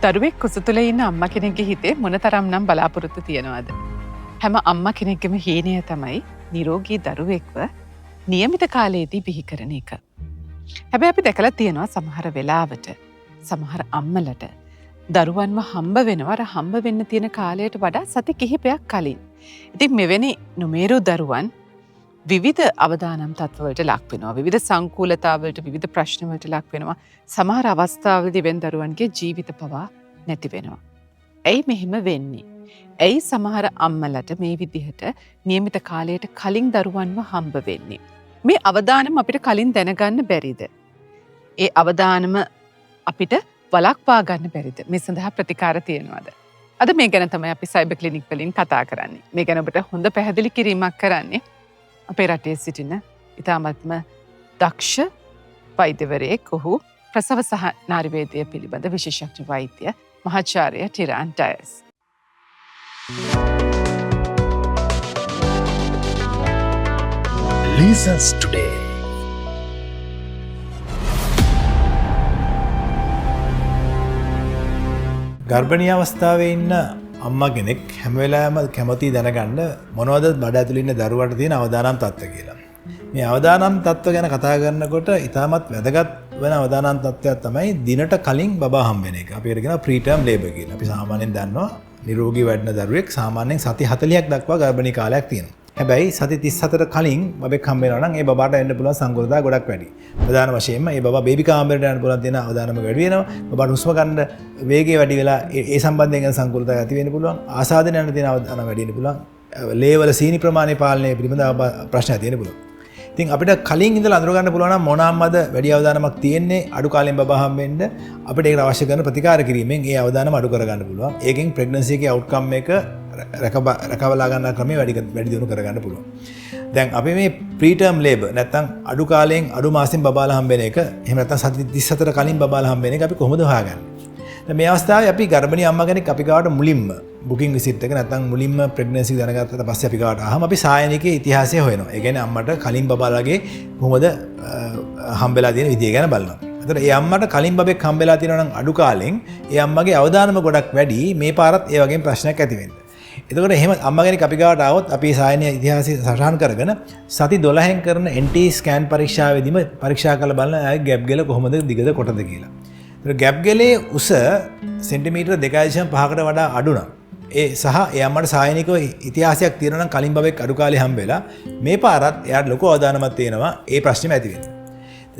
දරුවෙක් කුස තුළ ඉන්න අම්මා කෙනෙක්ගේ හිතේ මොනතරම් නම් බලාපොරොත්තු තියනවද? හැම අම්මා කෙනෙක්ගේම හේනය තමයි නිරෝගී දරුවෙක්ව නියමිත කාලයේදී බිහි කරන එක. හැබැයි අපි දැකලා තියෙනවා සමහර වෙලාවට සමහර අම්මලට දරුවන්ව හම්බ වෙනවා අර හම්බ වෙන්න තියෙන කාලයට වඩා සති කිහිපයක් කලින්. ඉතින් මෙවැනි නොමේරු දරුවන් විවිධ අවදානම් තත්ත්වවලට ලක් වෙනවා. විවිධ සංකූලතාවලට විවිධ ප්‍රශ්නවලට ලක් වෙනවා. සමහර අවස්ථාවලදී වෙන දරුවන්ගේ ජීවිත පවා නැති වෙනවා. ඇයි මෙහෙම වෙන්නේ? ඇයි සමහර අම්මලට මේ විදිහට නියමිත කාලයට කලින් දරුවන්ව හම්බ වෙන්නේ? මේ අවදානම් අපිට කලින් දැනගන්න බැරිද? ඒ අවදානම අපිට වළක්වා ගන්න බැරිද? මේ සඳහා ප්‍රතිකාර තියෙනවද? අද මේ ගැන තමයි අපි සයිබර් ක්ලිනික් වලින් කතා කරන්නේ. මේ ගැන ඔබට හොඳ පැහැදිලි කිරීමක් කරන්නේ අපේ රටේ සිටින ඉතාමත්ම දක්ෂ වෛද්‍යවරයෙක්. ඔහු ප්‍රසව සහ නාරිවේදය පිළිබඳ විශේෂඥ වෛද්‍ය මහාචාර්ය ටිරාන් ඩයස්. Lessons today. ගර්භණී අවස්ථාවේ ඉන්න අම්මා කෙනෙක් හැම වෙලාවෙම කැමති දැනගන්න මොනවද බඩ ඇතුළේ ඉන්න දරුවාට තියෙන අවදානම් තත්ත්ව කියලා. මේ අවදානම් තත්ත්ව ගැන කතා කරනකොට ඉතාමත් වැදගත් වෙන අවදානම් තත්ත්වයක් තමයි දිනට කලින් බබා හම්බ වෙන එක. අපි ඒකට කියනවා ප්‍රීටර්ම් ලේබර් කියලා. අපි සාමාන්‍යයෙන් දන්නවා නිරෝගී වැඩන දරුවෙක් සාමාන්‍යයෙන් සති 40ක් දක්වා ගර්භණී කාලයක් තියෙනවා. හැබැයි සති 34ට කලින් බබෙක් හම්බ වෙනවා නම් ඒ බබාට එන්න පුළුවන් සංකෘතතා ගොඩක් වැඩි. ප්‍රධාන වශයෙන්ම ඒ බබා බේබි කාමරයට යන්න පුළුවන් තියෙන අවදානම වැඩි වෙනවා. බබාට හුස්ම ගන්න වේගය වැඩි වෙලා ඒ සම්බන්ධයෙන් සංකෘතතා ඇති වෙන්න පුළුවන්. ආසාදනය යන තියෙන අවදානම වැඩි වෙන්න පුළුවන්. ලේවල සීනි ප්‍රමාණය පාලනය පිළිබඳව ප්‍රශ්න ඇති වෙන්න පුළුවන්. ඉතින් අපිට කලින් ඉඳලා අඳුර ගන්න පුළුවන් නම් මොන අම්මද වැඩි අවදානමක් තියෙන්නේ අඩු කාලෙන් බබා හම්බෙන්න අපිට ඒකට අවශ්‍ය කරන ප්‍රතිකාර කිරීමෙන් ඒ අවදානම අඩු කර ගන්න පුළුවන්. ඒකෙන් ප්‍රෙග්නන්සි එකේ අවුට්කම් එක රැකවලා ගන්න ක්‍රමය වැඩි දියුණු කර ගන්න පුළුවන්. දැන් අපි මේ ප්‍රීටර්ම් ලේබර් නැත්නම් අඩු කාලයෙන් අඩු මාසෙන් බබාලා හම්බෙන එක එහෙම නැත්නම් සති 34ට කලින් බබාලා හම්බෙන එක අපි කොහොමද හොයාගන්නේ? දැන් මේ අවස්ථාවේ අපි ගර්භණී අම්මා කෙනෙක් අපි ගාවට මුලින්ම බුකින් විසිට් එක නැත්නම් මුලින්ම ප්‍රෙග්නන්සි දැනගත්තට පස්සේ අපි ගාවට ආවම අපි සායනිකයේ ඉතිහාසය හොයනවා. ඒ කියන්නේ අම්මට කලින් බබාලාගේ කොහොමද හම්බෙලා තියෙන විදිය ගැන බලනවා. එතකොට ඒ අම්මට කලින් බබෙක් හම්බෙලා තියෙනවා නම් අඩු කාලෙන් ඒ අම්මගේ අවදානම ගොඩක් වැඩි මේ පාරත් ඒ වගේම ප්‍රශ්නයක් ඇති වෙන්න. එතකොට එහෙම අම්මා කෙනෙක් අපි ගාවට ආවොත් අපි සායනීය ඉතිහාසය සටහන් කරගෙන සති 12න් කරන NT ස්කෑන් පරීක්ෂාවේදීම පරීක්ෂා කරලා බලන ආයේ ගැප් ගෙල කොහොමද දිගද කොටද කියලා. එතකොට ගැප් ගෙලේ උස සෙන්ටිමීටර 2.5කට වඩා අඩු නම් ඒ සහ ඒ අම්මට සායනිකව ඉතිහාසයක් තියෙනවා නම් කලින් බබෙක් අඩු කාලේ හම්බෙලා මේ පාරත් එයාට ලොකු අවදානමක් තියෙනවා ඒ ප්‍රශ්නේම ඇති වෙනවා.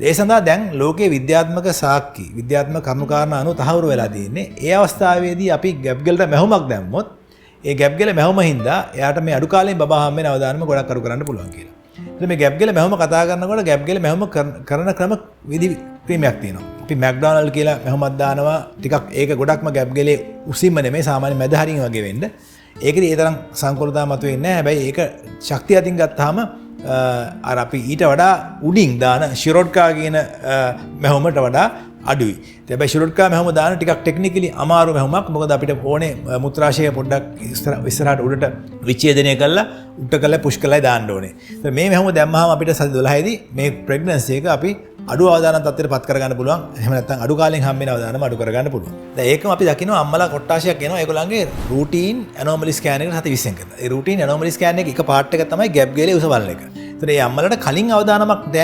ඒ සඳහා දැන් ලෝකයේ විද්‍යාත්මක සාක්ෂි විද්‍යාත්මක කරුණාකාරණා අනුව තහවුරු වෙලා තියෙන්නේ. ඒ අවස්ථාවේදී අපි ගැප් ගෙලට මැහුමක් දැම්මොත් ඒ ගැප් ගෙල මැහුම හින්දා එයාට මේ අඩු කාලෙන් බබා හම්බ වෙන අවදානම ගොඩක් අඩු කරන්න පුළුවන් කියලා. ඉතින් මේ ගැප් ගෙල මැහුම කතා කරනකොට ගැප් ගෙල මැහුම කරන ක්‍රම විදි ක්‍රමයක් තියෙනවා. අපි මැක්ඩොනල්ඩ් කියලා මැහුමක් දානවා. ටිකක් ඒක ගොඩක්ම ගැප් ගෙලේ උසින්ම නෙමෙයි සාමාන්‍ය මැද හරින් වගේ වෙන්න. ඒකෙදි ඒ තරම් සංකෘතතාවක් මතුවෙන්නේ නැහැ. හැබැයි ඒක ශක්තිය අතින් ගත්තාම අර අපි ඊට වඩා උඩින් දාන ශිරොඩ්කා කියන මැහුමට වඩා අඩුයි. හැබැයි ශිරොඩ්කා මැහුම දාන ටිකක් ටෙක්නිකලි අමාරු මැහුමක්. මොකද අපිට ඕනේ මුත්‍රාශය පොඩ්ඩක් ඉස්සරහට උඩට විච්ඡේදනය කරලා උඩට කරලා පුෂ් කරලා දාන්න ඕනේ. මේ මැහුම දැම්මහම අපිට සති 12දී මේ ප්‍රෙග්නන්සි එක අපි අඩු අවදානම් තත්ත්වයට පත් කරගන්න පුළුවන්. එහෙම නැත්නම් අඩු කාලෙන් හම්බෙන අවදානම අඩු කරගන්න පුළුවන්. දැන් ඒකම අපි දකිනවා අම්මලා කොට්ටාශයක් එනවා ඒගොල්ලන්ගේ රූටීන් ඇනෝමලි ස්කෑන් එක සති 20න් කරනවා. ඒ රූටීන් ඇනෝමලි ස්කෑන් එක එක පාර්ට් එක තමයි ගැප් ගෙලේ උස බලන එක. ඒතර මේ අම්මලාට කලින් අවදානමක්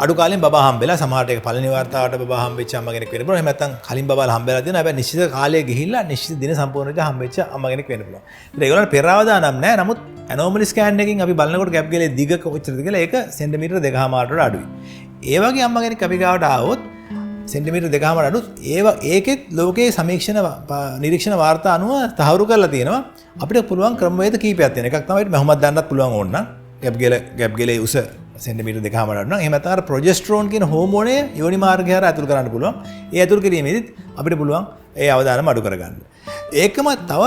අඩු කාලෙන් බබා හම්බෙලා සමහරට ඒක පළවෙනි වார்த்தාවට බබා හම්බෙච්ච අම්ම කෙනෙක් වෙන්න පුළුවන්. එහෙම නැත්නම් කලින් බබාලා හම්බෙලා තියෙනවා. හැබැයි නිශ්චිත කාලය ගිහිල්ලා නිශ්චිත දින සම්පූර්ණව හම්බෙච්ච අම්ම කෙනෙක් වෙන්න පුළුවන්. ඒගොල්ලන්ට පෙර අවදානම් නැහැ. නමුත් ඇනෝමලි ස්කෑන් එකකින් අපි බලනකොට ගැප් ගෙලේ දිග කොච්චරද කියලා ඒක සෙන්ටිමීටර 2.5කට වඩා අඩුයි. ඒ වගේ අම්ම කෙනෙක් අපි ගාවට ආවොත් සෙන්ටිමීටර 2.5කට අඩු ඒකෙත් ලෝකයේ සමීක්ෂණ නිරීක්ෂණ වාර්තා අනුව තහවුරු කරලා තියෙනවා. අපිට පුළුවන් ක්‍රමවේද කීපයක් තියෙනවා. එකක් තමයි මහමත් දාන්නත් පුළුවන් ඕන නම් ගැප් ගෙලේ උස සෙන්ටිමීටර 2.5කට අඩු නම් එහෙම නැත්නම් අර ප්‍රොජෙස්ටරෝන් කියන හෝමෝනය යෝනි මාර්ගය හරහා ඇතුල් කරන්න පුළුවන්. ඒ ඇතුල් කිරීමේදීත් අපිට පුළුවන් ඒ අවදානම අඩු කරගන්න. ඒකම තව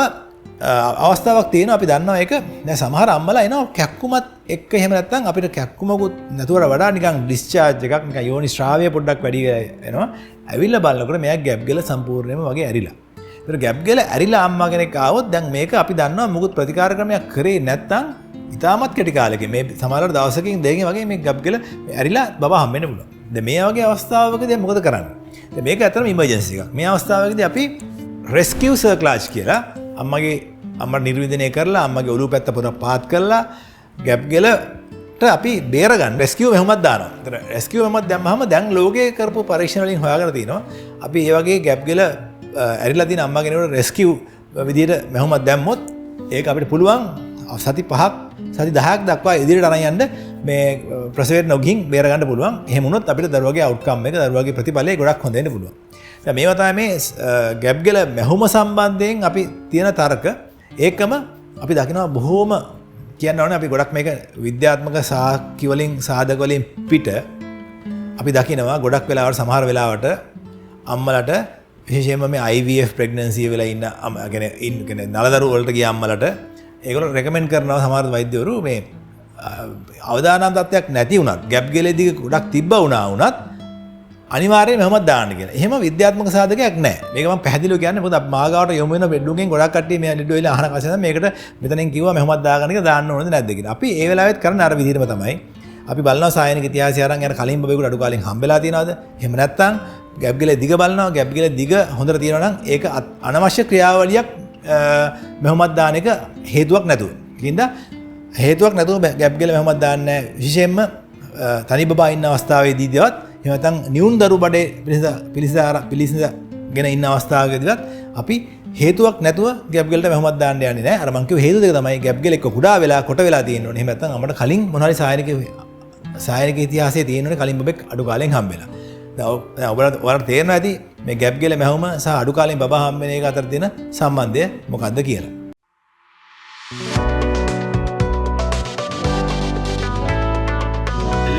අවස්ථාවක් තියෙනවා අපි දන්නවා ඒක දැන් සමහර අම්මලා එනවා කැක්කුමත් එක්ක එහෙම නැත්නම් අපිට කැක්කුමකුත් නැතුවට වඩා නිකන් ඩිස්චාර්ජ් එකක් නිකන් යෝනි ශ්‍රාවය පොඩ්ඩක් වැඩි එනවා. ඇවිල්ලා බලනකොට මෙයා ගැප් ගෙල සම්පූර්ණයෙන්ම වගේ ඇරිලා. ඒතර ගැප් ගෙල ඇරිලා අම්මා කෙනෙක් ආවොත් දැන් මේක අපි දන්නවා මුකුත් ප්‍රතිකාර ක්‍රමයක් කරේ නැත්නම් ඉතාමත් කෙටි කාලෙකින් මේ සමහරවල් දවසකින් දෙකකින් වගේ මේ ගැප් ගෙල ඇරිලා බබා හම්බෙන්න පුළුවන්. මේ වගේ අවස්ථාවකදී මොකද කරන්නේ? මේක ඇත්තටම ඉමර්ජන්සි එකක්. මේ අවස්ථාවකදී අපි රෙස්කියු සර්ක්ලාජ් කියලා අම්මට නිර්විදනය කරලා අම්මගේ ඔළුව පැත්ත පොර පාත් කරලා ගැප් ගෙලට අපි බේරගන්න රෙස්කියු මෙහෙමත් දානවා. ඒතර රෙස්කියු මෙහෙමත් දැම්මම දැන් ලෝකයේ කරපු පරීක්ෂණ වලින් හොයාගෙන තිනවා අපි මේ වගේ ගැප් ගෙල ඇරිලා තියෙන අම්මා කෙනෙකුට රෙස්කියු විදියට මෙහෙමත් දැම්මොත් ඒක අපිට පුළුවන් සති 5ක් සති 10ක් දක්වා ඉදිරියට අරන් යන්න මේ ප්‍රසවයට නොගින් බේරගන්න පුළුවන්. එහෙම වුණොත් අපිට දරුවගේ අවුට්කම් එක දරුවගේ ප්‍රතිඵලය ගොඩක් හොඳ වෙන්න පුළුවන්. දැන් මේවා තමයි මේ ගැප් ගෙල මැහුම සම්බන්ධයෙන් අපි තියෙන තර්ක. ඒකම අපි දකිනවා බොහෝම කියන්න ඕනේ අපි ගොඩක් මේක විද්‍යාත්මක සාක්ෂි වලින් සාධක වලින් පිට අපි දකිනවා ගොඩක් වෙලාවට සමහර වෙලාවට අම්මලට විශේෂයෙන්ම මේ IVF ප්‍රෙග්නන්සි වෙලා ඉන්න නලදරු වලට ගිය අම්මලට ඒගොල්ලෝ රෙකමෙන්ඩ් කරනවා සමහර වෛද්‍යවරු මේ අවදානම් තත්ත්වයක් නැති වුණත් ගැප් ගෙලේදී ගොඩක් තිබ්බා වුණත් අනිවාර්යයෙන් මෙහෙමත් දාන්න කියලා. එහෙම විද්‍යාත්මක සාධකයක් නැහැ. මේක මම පැහැදිලිව කියන්නේ මොකද මාගාවට යොමු වෙන බෙඩ් එකෙන් ගොඩක් කට්ටිය මේ ලිඩ් වෙලා අහන කසෙන් මේකට මෙතනින් කිව්වා මෙහෙමත් දාගන්න කියලා දාන්න ඕනද නැද්ද කියලා. අපි ඒ වෙලාවෙත් කරන්නේ අර විදිහටම තමයි. අපි බලනවා සායනික ඉතිහාසය අරන් යන කලින් බබෙකුට අඩු කාලෙන් හම්බෙලා තියෙනවද? එහෙම නැත්නම් ගැප් ගෙලේ දිග බලනවා ගැප් ගෙලේ දිග හොඳට තියෙනවා නම් ඒක අනවශ්‍ය ක්‍රියාවලියක් මෙහෙමත් දාන එක හේතුවක් නැතුව. ඒකින්ද හේතුවක් නැතුව ගැප් ගෙල මෙහෙමත් දාන්නේ නැහැ. විශේෂයෙන්ම තනි බබා ඉන්න අවස්ථාවේදීවත් එහෙම නැත්නම් නියුන් දරු බඩේ පිළිසිඳගෙන ඉන්න අවස්ථාවකදීවත් අපි හේතුවක් නැතුව ගැප් ගෙලට මෙහෙමත් දාන්න යන්නේ නැහැ. අර මං කිව්ව හේතු දෙක තමයි ගැප් ගෙල එක්ක කුඩා වෙලා කොට වෙලා තියෙන්න ඕනේ. එහෙම නැත්නම් අපිට කලින් මොන හරි සායනික ඉතිහාසයේ තියෙන්න ඕනේ කලින් බබෙක් අඩු කාලෙන් හම්බෙලා. දැන් ඔයාලට තේරෙනවා ඇති මේ ගැප් ගෙල මැහුම සහ අඩු කාලෙන් බබා හම්බෙන එක අතර තියෙන සම්බන්ධය මොකක්ද කියලා.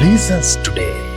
Lisa's Today.